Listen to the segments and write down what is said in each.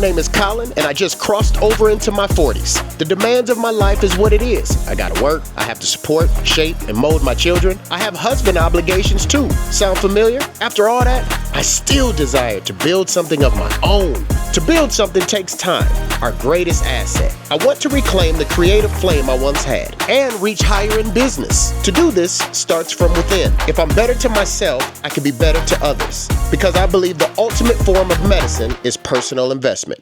name is Colin, and I just crossed over into my 40s. The demands of my life is what it is. I gotta work, I have to support, shape, and mold my children. I have husband obligations too. Sound familiar? After all that, I still desire to build something of my own. To build something takes time, our greatest asset. I want to reclaim the creative flame I once had and reach higher in business. To do this starts from within. If I'm better to myself, I can be better to others, because I believe the ultimate form of medicine is personal investment.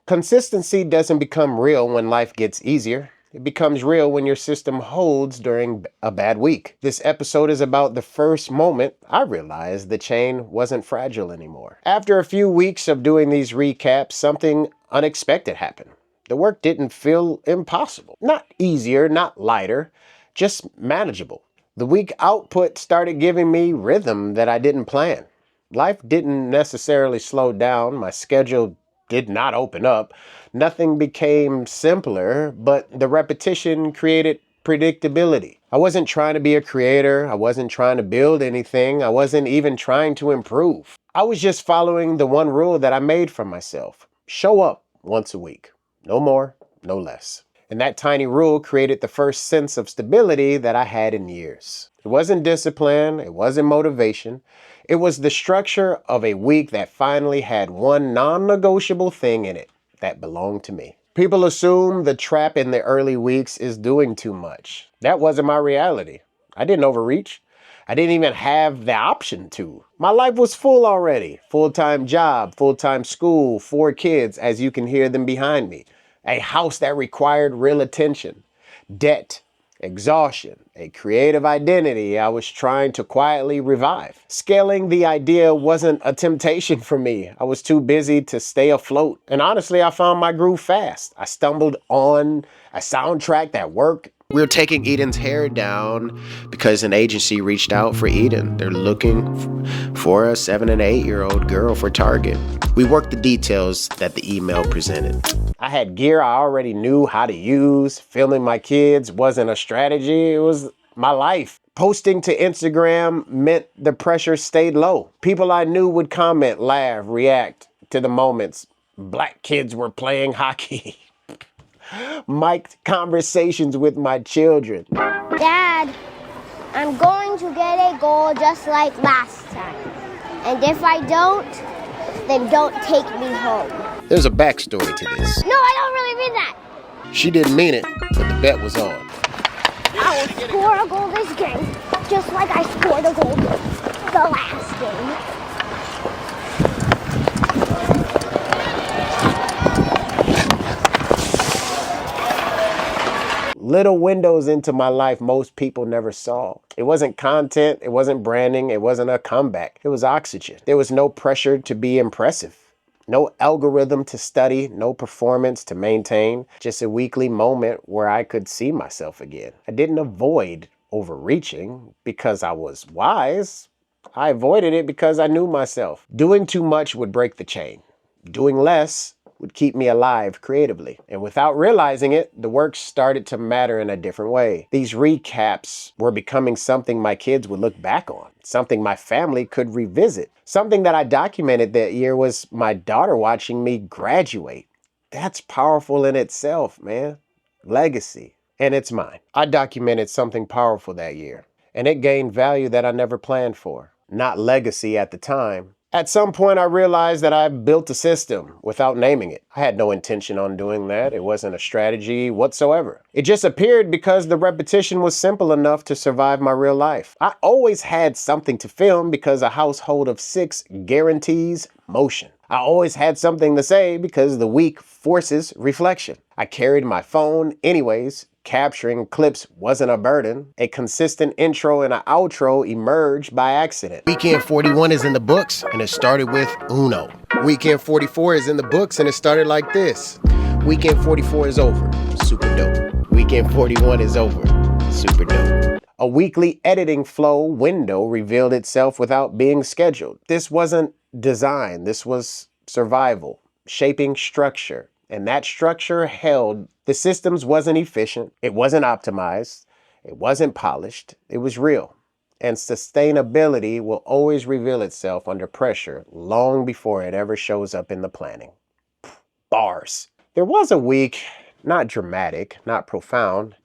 Consistency doesn't become real when life gets easier. It becomes real when your system holds during a bad week. This episode is about the first moment I realized the chain wasn't fragile anymore. After a few weeks of doing these recaps, something unexpected happened. The work didn't feel impossible. Not easier, not lighter, just manageable. The week output started giving me rhythm that I didn't plan. Life didn't necessarily slow down. My schedule did not open up. Nothing became simpler, but the repetition created predictability. I wasn't trying to be a creator. I wasn't trying to build anything. I wasn't even trying to improve. I was just following the one rule that I made for myself. Show up once a week. No more, no less. And that tiny rule created the first sense of stability that I had in years. It wasn't discipline. It wasn't motivation. It was the structure of a week that finally had one non-negotiable thing in it that belonged to me. People assume the trap in the early weeks is doing too much. That wasn't my reality. I didn't overreach. I didn't even have the option to. My life was full already. Full-time job, full-time school, 4 kids, as you can hear them behind me. A house that required real attention. Debt, exhaustion, a creative identity I was trying to quietly revive. Scaling the idea wasn't a temptation for me. I was too busy to stay afloat. And honestly, I found my groove fast. I stumbled on a soundtrack that worked. We're taking Eden's hair down because an agency reached out for Eden. They're looking for a 7 and 8-year-old girl for Target. We worked the details that the email presented. I had gear I already knew how to use. Filming my kids wasn't a strategy, it was my life. Posting to Instagram meant the pressure stayed low. People I knew would comment, laugh, react to the moments. Black kids were playing hockey. Mic'd conversations with my children. Dad, I'm going to get a goal just like last time. And if I don't, then don't take me home. There's a backstory to this. No, I don't really mean that. She didn't mean it, but the bet was on. I will score a goal this game, just like I scored a goal the last game. Little windows into my life most people never saw. It wasn't content, it wasn't branding, it wasn't a comeback. It was oxygen. There was no pressure to be impressive. No algorithm to study, no performance to maintain. Just a weekly moment where I could see myself again. I didn't avoid overreaching because I was wise. I avoided it because I knew myself. Doing too much would break the chain. Doing less would keep me alive creatively. And without realizing it, the work started to matter in a different way. These recaps were becoming something my kids would look back on, something my family could revisit. Something that I documented that year was my daughter watching me graduate. That's powerful in itself, man. Legacy. And it's mine. I documented something powerful that year, and it gained value that I never planned for. Not legacy at the time. At some point, I realized that I built a system without naming it. I had no intention on doing that. It wasn't a strategy whatsoever. It just appeared because the repetition was simple enough to survive my real life. I always had something to film because a household of 6 guarantees motion. I always had something to say because the week forces reflection. I carried my phone anyways. Capturing clips wasn't a burden. A consistent intro and an outro emerged by accident. Weekend 41 is in the books, and it started with Uno. Weekend 44 is in the books, and it started like this. Weekend 44 is over. Super dope. Weekend 41 is over. Super dope. A weekly editing flow window revealed itself without being scheduled. This wasn't design. This was survival, shaping structure. And that structure held. The systems wasn't efficient. It wasn't optimized. It wasn't polished. It was real. And sustainability will always reveal itself under pressure long before it ever shows up in the planning. bars. There was a week, not dramatic, not profound,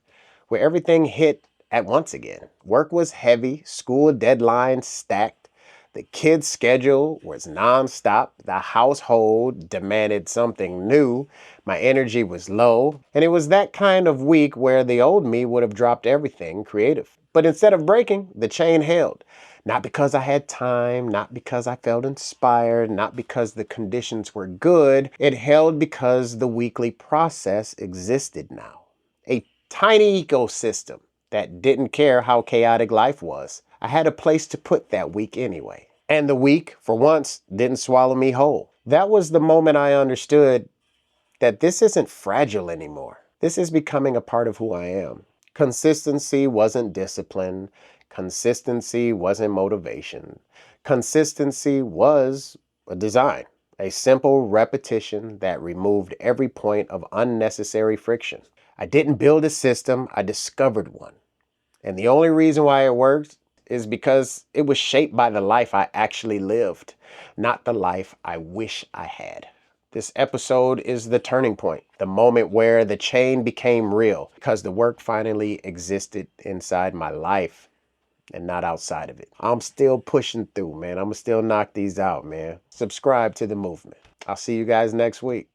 where everything hit at once again. Work was heavy, school deadlines stacked, the kids' schedule was nonstop, the household demanded something new, my energy was low, and it was that kind of week where the old me would have dropped everything creative. But instead of breaking, the chain held. Not because I had time, not because I felt inspired, not because the conditions were good. It held because the weekly process existed now. A tiny ecosystem that didn't care how chaotic life was. I had a place to put that week anyway. And the week, for once, didn't swallow me whole. That was the moment I understood that this isn't fragile anymore. This is becoming a part of who I am. Consistency wasn't discipline. Consistency wasn't motivation. Consistency was a design, a simple repetition that removed every point of unnecessary friction. I didn't build a system, I discovered one. And the only reason why it worked is because it was shaped by the life I actually lived, not the life I wish I had. This episode is the turning point, the moment where the chain became real because the work finally existed inside my life and not outside of it. I'm still pushing through, man. I'm gonna still knock these out, man. Subscribe to the movement. I'll see you guys next week.